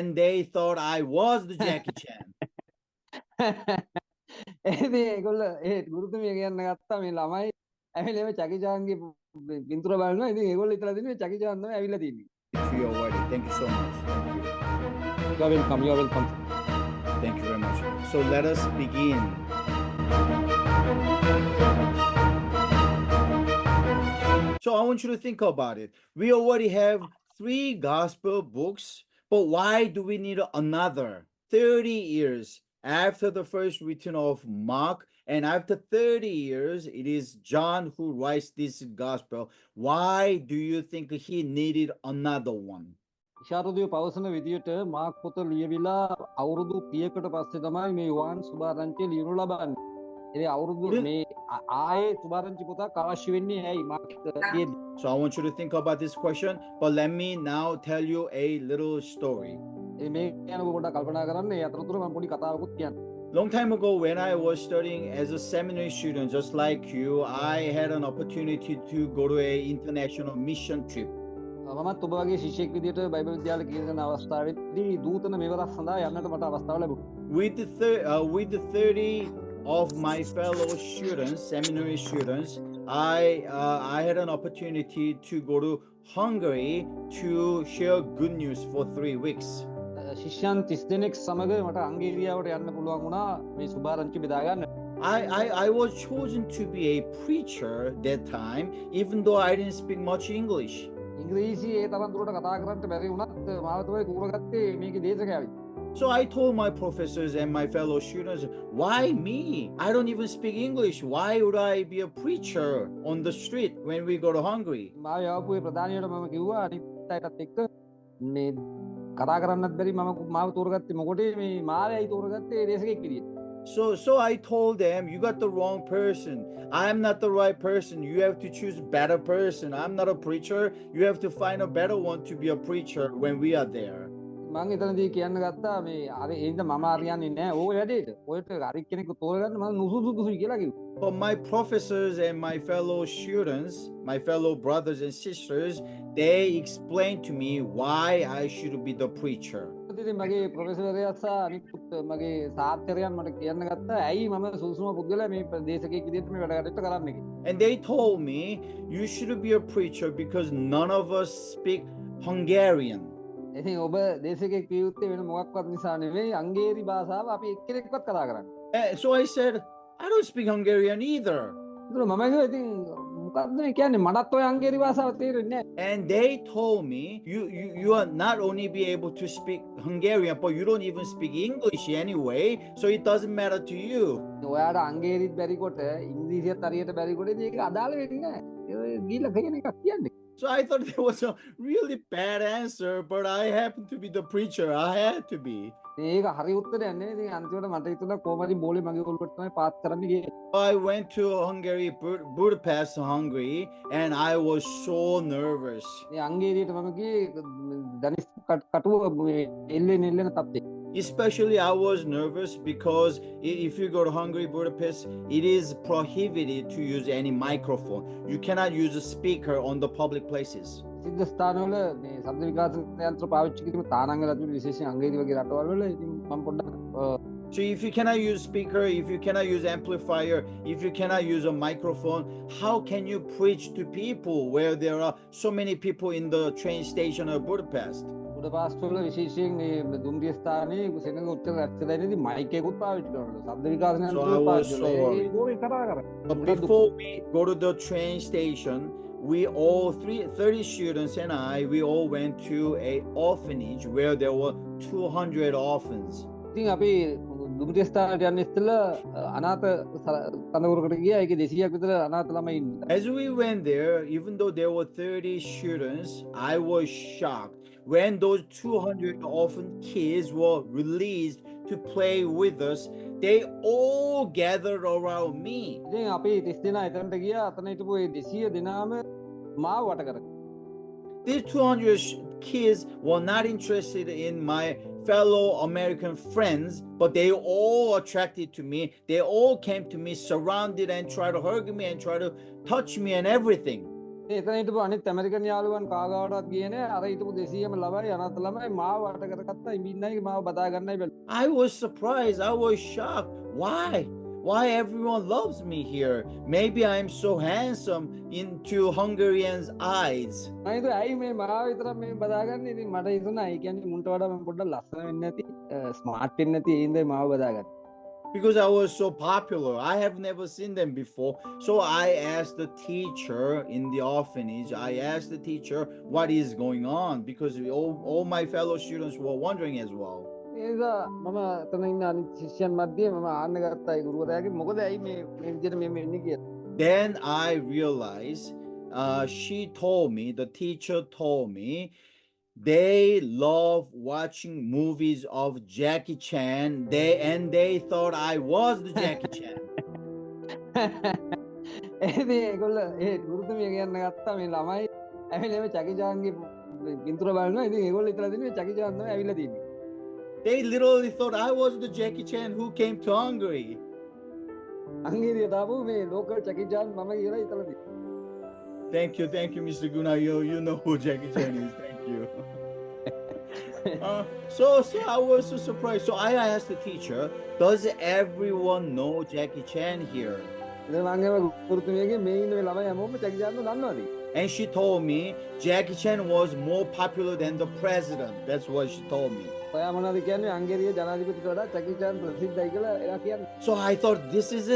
and they thought I was the Jackie Chan. ඉතින් ඒගොල්ලෝ ඒ ගුරුතුමිය කියන්න ගත්තා මේ ළමයි ඇවිල්ලා මේ චකි චාන්ගේ පින්තූර බලනවා. ඉතින් ඒගොල්ලෝ හිතලා දිනුවේ චකි චාන් තමයි ඇවිල්ලා තියෙන්නේ. To your wedding. Thank you so much. You're welcome. You're welcome. Thank you very much. So let us begin. So I want you to think about it. We already have 3 gospel books, but why do we need another? 30 years after the first written of Mark, and after 30 years, it is John who writes this gospel. Why do you think he needed another one? ශාරදීය පවසන විදියට mark පොත ලියවිලා අවුරුදු 30කට පස්සේ තමයි මේ යෝහන් සුභාරංචිය ලියනු ලබන්නේ. ඒ අවුරුදු මේ ආයේ සුභාරංචි පොතක් අවශ්‍ය වෙන්නේ ඇයි මාක් තියෙන්නේ? So I want you to think about this question, but let me now tell you a little story. මේ ගැන පොඩ්ඩක් කල්පනා කරන්න. ඒ අතරතුර මම පොඩි කතාවකුත් කියන්න. Long time ago, when I was studying as a seminary student, just like you, I had an opportunity to go to an international mission trip. මමත් ඔබ වගේ ශිෂ්‍යෙක් විදියට බයිබල් විද්‍යාලේ කියන අවස්ථාවේදී දූතන මෙවරක් සඳහා යන්නට මට අවස්ථාව ලැබුණා. With the 30 of my fellow students, seminary students, I had an opportunity to go to Hungary to share good news for 3 weeks. ශිෂ්‍යයන් 30 දෙනෙක් සමග මට අංගේරියාවට යන්න පුළුවන් වුණා මේ සුභාරංචි බෙදා ගන්න. I was chosen to be a preacher that time, even though I didn't speak much English. ඉංග්‍රීසි ඒ තරම් දුරට කතා කරන්න බැරි වුණත් මාව තමයි තෝරගත්තේ මේකේ දේශකයාවි. So I told my professors and my fellow students, why me? I don't even speak English. Why would I be a preacher on the street when we go to Hungary? මාව යවපු ප්‍රධානියට මම කිව්වා අනිත් අයටත් එක්ක මේ කතා කරන්නත් බැරි මාව තෝරගත්තේ මොකටද මේ මාවයි තෝරගත්තේ දේශකෙක් විදියට. So I told them, you got the wrong person. I am not the right person. You have to choose a better person. I'm not a preacher. You have to find a better one to be a preacher when we are there. මම එතනදී කියන්න ගත්තා මේ අර ඒඳ මම හරියන්නේ නැහැ ඕක වැඩේට. ඔයට හරි කෙනෙක්ව තෝරගන්න මම නුසුසුසුයි කියලා කිව්වා. But my professors and my fellow students, my fellow brothers and sisters, they explained to me why I should be the preacher. ඉතින් මගේ ප්‍රොෆෙසර්යා සහ අනිත් මගේ සාත්‍යරයන් මට කියන්න ගත්තා ඇයි මම සුසුම පුද්ගලයා මේ දේශකයෙක් විදිහට මේ වැඩ කටයුතු කරන්නේ කියලා. And they told me you should be a preacher because none of us speak Hungarian. ඉතින් ඔබ දේශකයෙක් විය යුත්තේ වෙන මොකක්වත් නිසා නෙවෙයි අංගේරි භාෂාව අපි එක්කෙනෙක්වත් කතා කරන්නේ. So I said, I don't speak Hungarian either. ඉතින් මම කිව්වා ඉතින් මොකක්ද මේ කියන්නේ මටත් ඔය අංගේරි භාෂාව තේරෙන්නේ නැහැ. And they told me you are not only be able to speak Hungarian, but you don't even speak English anyway, so it doesn't matter to you. ඔයාට අංගේරිත් බැරි කොට ඉංග්‍රීසියත් හරියට බැරි කොට ඉතින් ඒක අදාළ වෙන්නේ නැහැ. ඒ ගිහිල්ලා කියන එකක් කියන්නේ. So I thought that was a really bad answer, but I happened to be the preacher. I had to be. ඒක හරි උත්තරයක් නේ. ඉතින් අන්තිමට මට හිතුණා කොහමද බෝලේ මගේ ඔළුවට තමයි පාස් කරන්න ගියේ. I went to Hungary, Budapest, Hungary, and I was so nervous. මේ අංගේරියට මම ගියේ දනිස් කටුව එල්ලෙන තත්ත්වයේ. Especially I was nervous because if you go to Hungary, Budapest, it is prohibited to use any microphone. You cannot use a speaker on the public places. සිද්ධ ස්ථානවල මේ ශබ්ද විකාශන යන්ත්‍ර පාවිච්චි කිරීම තානාංග රජු විශේෂයෙන් අංගේරි වගේ රටවල් වල ඉතින් මම පොඩ්ඩක් So if you cannot use speaker, if you cannot use amplifier, if you cannot use a microphone, how can you preach to people where there are so many people in the train station of Budapest? බුඩාපෙස්ට් වල විශේෂයෙන් මේ දුම්රිය ස්ථානයේ සෙනඟ උත්තර රැස්කදෙනදී mic එකකුත් පාවිච්චි කරනවා. ශබ්ද විකාශන යන්ත්‍ර පාවිච්චි කරනවා. ඒක කතා කරා. But before we go to the train station, we all 30 students and we all went to a orphanage where there were 200 orphans. ඉතින් අපි දුම්රිය ස්ථානයට යන්න ඉස්සෙල්ලා අනාථ කඳවුරකට ගියා. ඒකේ 200ක් විතර අනාථ ළමයි ඉන්නවා. As we went there, even though there were 30 students, I was shocked when those 200 orphan kids were released to play with us. They all gathered around me. ඉතින් අපි 30 දෙනා එතනට ගියා. අතන හිටපු ඒ 200 දෙනාම මාව වට කරගත්තා. These 200 kids were not interested in my fellow American friends, but they all attracted to me. They all came to me, surrounded and tried to hug me and try to touch me and everything. එතන හිටපු අනිත් American යාළුවන් කාගාවටවත් ගියේ නෑ. අර හිටපු 200ම ළමයි අනාථ ළමයි මාව වට කරගත්තා. ඉඹින්නයි මාව බදා ගන්නයි බැලුවා. I was surprised. I was shocked. Why? Why everyone loves me here? Maybe I'm so handsome into Hungarians' eyes. මම හිතුවා ඇයි මේ මාව විතරක් මේ බදාගන්නේ. ඉතින් මට හිතුණා ඒ කියන්නේ මුන්ට වඩා මම පොඩ්ඩක් ලස්සන වෙන්නේ නැති, ස්මාර්ට් වෙන්නේ නැති ඒ හින්දා මාව බදාගත්තා. Because I was so popular. I have never seen them before. So I asked the teacher in the orphanage, I asked the teacher what is going on, because all my fellow students were wondering as well. ඒසා මම එතන ඉන්න අනිත් ශිෂ්‍යයන් මැද්දේ මම ආන්න ගත්තා ඒ ගුරුවරයාගෙන් මොකද ඇයි මේ විදිහට මේ වෙන්නේ කියලා. Then I realized she told me, the teacher told me, they love watching movies of Jackie Chan. They thought I was the Jackie Chan. ඒදී ඒගොල්ලෝ ඒ ගුරුතුමිය කියන්න ගත්තා මේ ළමයි ඇවිල්ලා මේ චැකි චාන්ගේ පින්තූර බලනවා. ඉතින් ඒගොල්ලෝ හිතලා තින්නේ චැකි චාන් තමයි ඇවිල්ලා තින්නේ. They literally thought I was the Jackie Chan who came to Hungary. හංගේරියට ආපු මේ ලෝකල් චැකි චාන් මම කියලා හිතලා තින්නේ. Thank you, Mr. Guna. You know who Jackie Chan is. Thank you. So I was so surprised. So I asked the teacher, does everyone know Jackie Chan here? ඉතින් මම ඒව ගුරුතුමියගෙන් මේ ඉන්න මේ ළමයි හැමෝම චැකි චාන්ව දන්නවද? And she told me Jackie Chan was more popular than the president. That's what she told me. ඔයා මොනවද කියන්නේ හංගේරියේ ජනාධිපතිට වඩා චැකි චාන් ප්‍රසිද්ධයි කියලා එයා කියන්නේ. So I thought, this is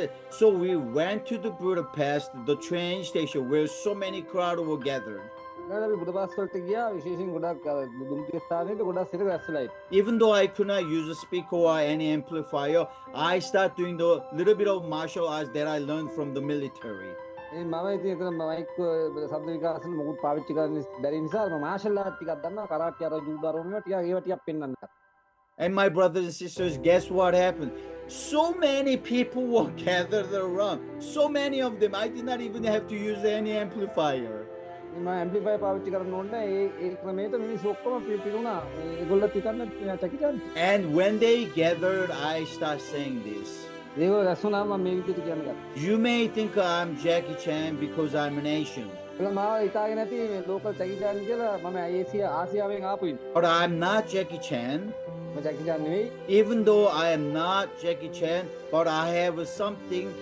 it. So we went to the Budapest, the train station where so many crowd were gathered. ඊළඟට අපි බුදපස් වලට ගියා විශේෂයෙන් ගොඩක් දුම්රිය ස්ථානෙට ගොඩක් සිට රැස්ලා ඉන්න. Even though I could not use a speaker or any amplifier, I started doing the little bit of martial arts that I learned from the military. ඉතින් මම ඉතින් එතන මයික් ශබ්ද විකාශන මොකුත් පාවිච්චි කරන්න බැරි නිසා මම මාෂල් ආර්ට් ටිකක් දන්නවා කරාටි අර ජූඩෝ අරෝම ටිකක් ඒව ටිකක් පෙන්වන්න. And my brothers and sisters, guess what happened? So many people were gathered around. So many of them. I did not even have to use any amplifier. මම amplifier පාවිච්චි කරන්න ඕනේ ඒ ක්‍රමයට මිනිස්සු ඔක්කොම පිළිපිරුණා. ඒගොල්ලෝ හිතන්නේ චැකි චාන්. And when they gathered, I start saying this. ඒගොල්ලෝ රැස්ුණාම මම මේ විදිහට කියන්න ගත්තා. You may think I'm Jackie Chan because I'm an Asian. ඒක මාව හිතාගෙන නැති මේ ලෝකල් චැකි චාන් කියලා මම ආසියාවෙන් ආපු ඉන්නේ. But I'm not Jackie Chan. මම චැකි චාන් නෙවෙයි. Even though I am not Jackie Chan, but I have something,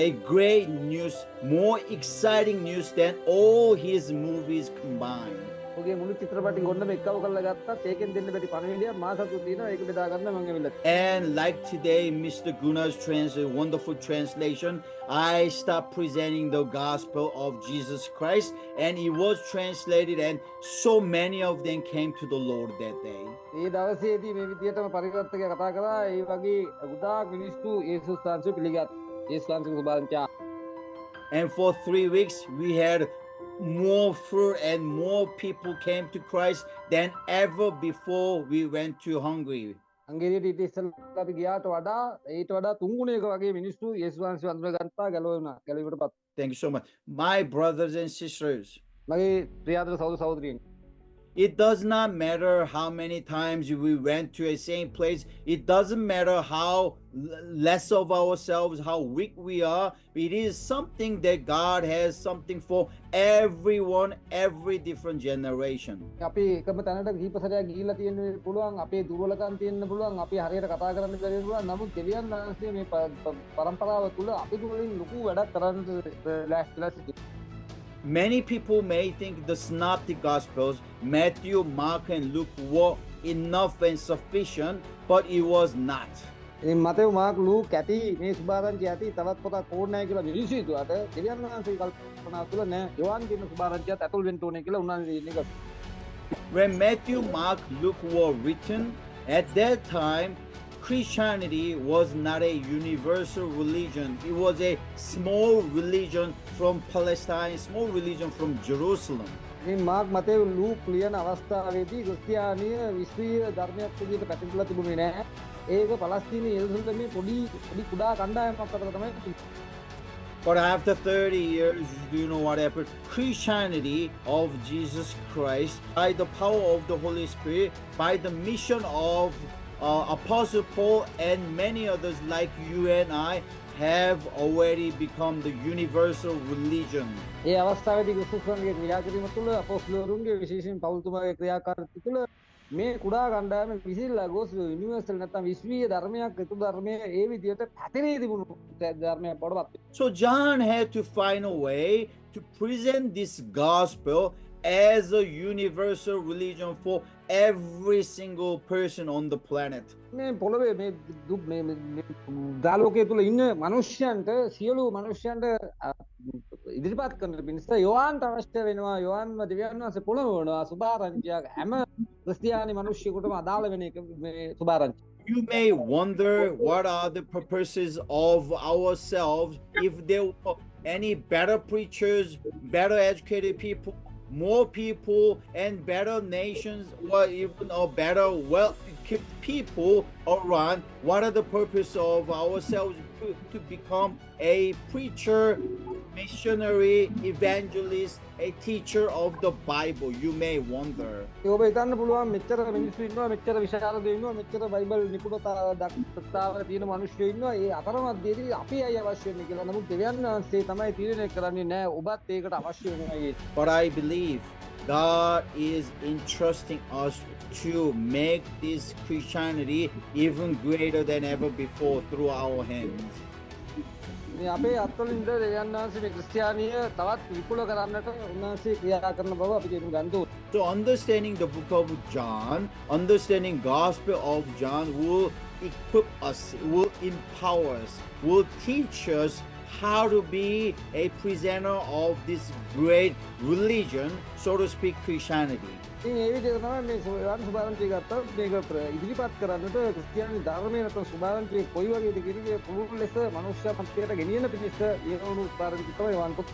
a great news, more exciting news than all his movies combined. ඔගේ මුළු චිත්‍රපටි ගොන්නම එක්කව කරලා ගත්තත් ඒකෙන් දෙන්න බැරි පණවිඩිය මා සතුටු තියෙනවා ඒක බෙදා ගන්න මම ඇවිල්ලා. And like today, Mr. Guna's wonderful translation, I start presenting the gospel of Jesus Christ, and it was translated, and so many of them came to the Lord that day. ඒ දවසේදී මේ විදිහටම පරිවර්තකය කතා කරා ඒ වගේ ගොඩාක් මිනිස්සු යේසුස් වහන්සේ පිළිගත්. යේසුස් වහන්සේගේ සුභාරංචා. And for 3 weeks, we had more fruit and more people came to Christ than ever before we went to Hungary. හංගේරියට ඊට ඉස්සෙල්ලා අපි ගියාට වඩා ඊට වඩා 3 ගුණයක වගේ මිනිස්සු යේසුස් වහන්සේ වඳුරගත්තා ගැලවීමටපත්. Thank you so much. My brothers and sisters, මගේ ප්‍රියාදර සහෝදර සහෝදරියන්, it does not matter how many times we went to a same place. It doesn't matter how less of ourselves, how weak we are. It is something that God has something for everyone, every different generation. අපි එකම තැනට කීප සැරයක් ගිහිල්ලා තියෙන්න පුළුවන් අපේ දුර්වලකම් තියෙන්න පුළුවන් අපි හරියට කතා කරන්න බැරි පුළුවන් නමුත් දෙවියන් වහන්සේ මේ පරම්පරාව තුල අපි තුලින් ලොකු වැඩක් කරන්න ලෑස්තිලා සිටිනවා. Many people may think the synoptic gospels, Matthew, Mark and Luke, were enough and sufficient, but it was not. ඉතින් මතෙව් මාක් ලූක් ඇති මේ සුභාරංචි ඇති තවත් පොතක් ඕනේ නැහැ කියලා මිනිස්සු හිතුවාට දෙවියන් වහන්සේ කල්පනා කළා නෑ යෝහන් කියන සුභාරංචියත් ඇතුල් වෙන්න ඕනේ කියලා උන්වහන්සේ ඉන්නේ. When Matthew, Mark, Luke were written, at that time Christianity was not a universal religion. It was a small religion from Palestine, small religion from Jerusalem. ඉතින් මාක් මතෙව් ලූක් ලියන අවස්ථාවේදී ක්‍රිස්තියානිය විශ්වීය ධර්මයක් විදිහට පැතිරලා තිබුණේ නැහැ. ඒක පලස්තීනයේ යෙරුසලමේ පොඩි කුඩා කණ්ඩායමක් අතර තමයි තිබුණේ. But after 30 years, do you know what happened? Christianity of Jesus Christ, by the power of the Holy Spirit, by the mission of Apostle Paul and many others like you and I have already become the universal religion. ඒ අවස්ථාවේදී ක්‍රිස්තුස්වන්ගේ ක්‍රියා කිරීම තුළ අපොස්තලවරුන්ගේ විශේෂයෙන් පෞල් තුමාගේ ක්‍රියාකාරීත්වය තුළ මේ කුඩා කණ්ඩායම විසිරලා ගොස් යුනිවර්සල් නැත්නම් විශ්වීය ධර්මයක් ඍතු ධර්මයේ ඒ විදියට පැතිරී තිබුණු ධර්මයක් බවට පත්. So John had to find a way to present this gospel as a universal religion for every single person on the planet. මේ පොළවේ මේ ගාලෝකයේ තුල ඉන්න මිනිස්යන්ට සියලු මිනිස්යන්ට ඉදිරිපත් කරන පිණිස යෝහාන්ට අවශ්‍ය වෙනවා. යෝහාන් දෙවියන් වහන්සේ පොළවනවා සුභාරංචියක් හැම ක්‍රිස්තියානි මිනිස්සුෙකුටම අදාළ වෙන එක මේ සුභාරංචිය. You may wonder what are the purposes of ourselves if there were any better preachers, better educated people, more people and better nations, or even a better well-equipped people around. What are the purpose of ourselves to become a preacher, missionary, evangelist, a teacher of the Bible? You may wonder. ඔබ හිතන්න පුළුවන් මෙච්චර මිනිස්සු ඉන්නවා, මෙච්චර විශාරදයෝ ඉන්නවා, මෙච්චර Bible නිපුණතාවය තියෙන මිනිස්සු ඉන්නවා. ඒ අතරමැදදී අපි අය අවශ්‍ය වෙන්නේ කියලා. නමුත් දෙවියන් වහන්සේ තමයි තීරණය කරන්නේ නෑ ඔබත් ඒකට අවශ්‍ය වෙනවා කියලා. But I believe God is entrusting us to make this Christianity even greater than ever before through our hands. මේ අපේ අත්වලින් දෙවියන් වහන්සේ මේ ක්‍රිස්තියානිය තවත් විපුල කරන්නට උන්වහන්සේ ක්‍රියා කරන බව අපි තේරුම් ගන්න ඕනේ. So understanding the book of John, understanding gospel of John will equip us, will empower us, will teach us how to be a presenter of this great religion, so to speak, Christianity. ඉතින් ඒ විදිහට තමයි මේ යෝහාන් සුභාරංචිය ගත්තොත් මේක ඉදිරිපත් කරන්නට ක්‍රිස්තියානි ධර්මයේ නැත්නම් සුභාරංචිය කොයි වගේද කියන එක පුළුල් ලෙස මනුෂ්‍ය පන්තියට ගෙනියන පිණිස ඊළඟ උත්පාදක තමයි යෝහාන් පොත්